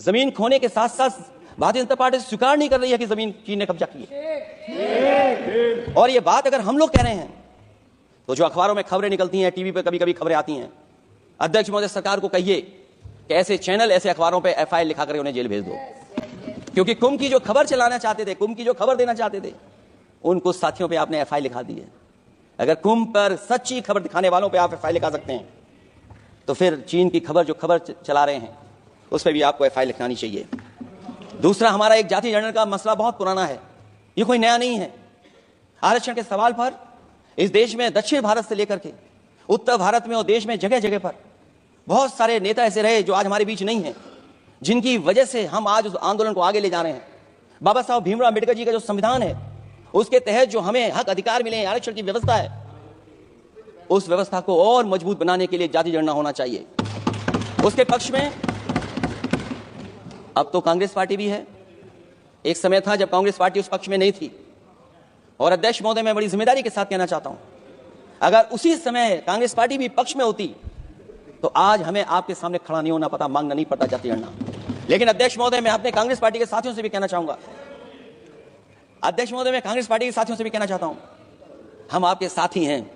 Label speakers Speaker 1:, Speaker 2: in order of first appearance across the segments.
Speaker 1: जमीन खोने के साथ साथ भारतीय जनता पार्टी स्वीकार नहीं कर रही है कि जमीन चीन ने कब्जा की है। और ये बात अगर हम लोग कह रहे हैं तो जो अखबारों में खबरें निकलती हैं, टीवी पे कभी कभी खबरें आती हैं, अध्यक्ष महोदय सरकार को कहिए कि ऐसे चैनल, ऐसे अखबारों पे एफआईआर लिखा कर उन्हें जेल भेज दो, क्योंकि कुंभ की जो खबर चलाना चाहते थे, कुंभ की जो खबर देना चाहते थे, उन कुछ साथियों पे आपने एफआईआर लिखा दी है। अगर कुंभ पर सच्ची खबर दिखाने वालों पे आप एफआईआर लिखा सकते हैं तो फिर चीन की खबर, जो खबर चला रहे हैं, उस पर भी आपको एफआईआर लिखानी चाहिए। दूसरा, हमारा एक जाति जनगणना का मसला बहुत पुराना है, ये कोई नया नहीं है। आरक्षण के सवाल पर इस देश में दक्षिण भारत से लेकर के उत्तर भारत में और देश में जगह जगह पर बहुत सारे नेता ऐसे रहे जो आज हमारे बीच नहीं हैं, जिनकी वजह से हम आज उस आंदोलन को आगे ले जा रहे हैं। बाबा साहब भीमराव अम्बेडकर जी का जो संविधान है, उसके तहत जो हमें हक अधिकार मिले हैं, आरक्षण की व्यवस्था है, उस व्यवस्था को और मजबूत बनाने के लिए जाति जनगणना होना चाहिए। उसके पक्ष में अब तो कांग्रेस पार्टी भी है। एक समय था जब कांग्रेस पार्टी उस पक्ष में नहीं थी। और अध्यक्ष महोदय, मैं बड़ी जिम्मेदारी के साथ कहना चाहता हूं, अगर उसी समय कांग्रेस पार्टी भी पक्ष में होती तो आज हमें आपके सामने खड़ा नहीं होना पता, मांगना नहीं पड़ता जाति जनगणना। लेकिन अध्यक्ष महोदय, मैं अपने कांग्रेस पार्टी के साथियों से भी कहना चाहूंगा, अध्यक्ष महोदय, मैं कांग्रेस पार्टी के साथियों से भी कहना चाहता हूं, हम आपके साथी हैं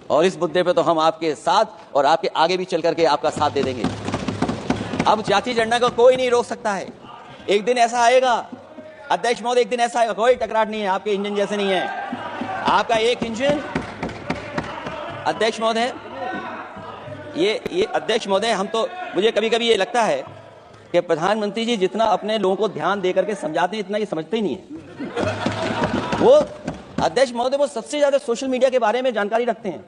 Speaker 1: और इस मुद्दे पे तो हम आपके साथ और आपके आगे भी चल करके आपका साथ दे देंगे। अब जाति जनगणना को कोई नहीं रोक सकता है। एक दिन ऐसा आएगा अध्यक्ष महोदय, एक दिन ऐसा आएगा, कोई टकराट नहीं है, आपके इंजन जैसे नहीं है, आपका एक इंजन। अध्यक्ष महोदय, ये अध्यक्ष महोदय, हम तो, मुझे कभी कभी ये लगता है कि प्रधानमंत्री जी जितना अपने लोगों को ध्यान दे करके समझाते हैं, इतना ये समझते ही नहीं है। वो अध्यक्ष महोदय, वो सबसे ज्यादा सोशल मीडिया के बारे में जानकारी रखते हैं।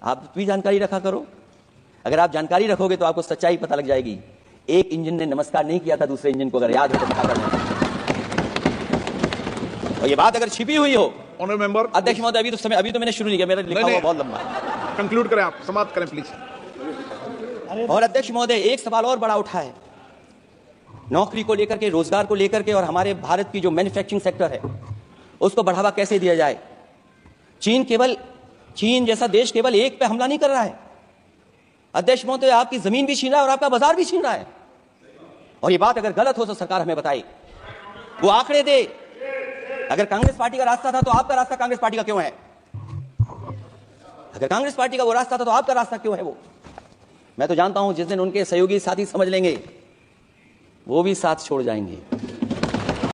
Speaker 1: आप भी जानकारी रखा करो। अगर आप जानकारी रखोगे तो आपको सच्चाई पता लग जाएगी। एक इंजन ने नमस्कार नहीं किया था दूसरे इंजन को, अगर याद हो तो बता करना। और ये बात अगर छिपी हुई हो,
Speaker 2: ऑनरेबल मेंबर,
Speaker 1: अध्यक्ष महोदय, अभी तो मैंने शुरू नहीं किया, मेरा लिखा हुआ बहुत लंबा है।
Speaker 2: कंक्लूड करें, आप समाप्त करें प्लीज।
Speaker 1: और अध्यक्ष महोदय, एक सवाल और बड़ा उठा है, नौकरी को लेकर के, रोजगार को लेकर के, और हमारे भारत की जो मैन्युफैक्चरिंग सेक्टर है उसको बढ़ावा कैसे दिया जाए। चीन जैसा देश केवल एक पे हमला नहीं कर रहा है अध्यक्ष महोदय, आपकी जमीन भी छीन रहा है और आपका बाजार भी छीन रहा है। और ये बात अगर गलत हो तो सरकार हमें बताए, वो आंकड़े दे। अगर कांग्रेस पार्टी का रास्ता था तो आपका रास्ता कांग्रेस पार्टी का क्यों है? अगर कांग्रेस पार्टी का वो रास्ता था तो आपका रास्ता क्यों है वो? मैं तो जानता हूं जिस दिन उनके सहयोगी साथी समझ लेंगे, वो भी साथ छोड़ जाएंगे।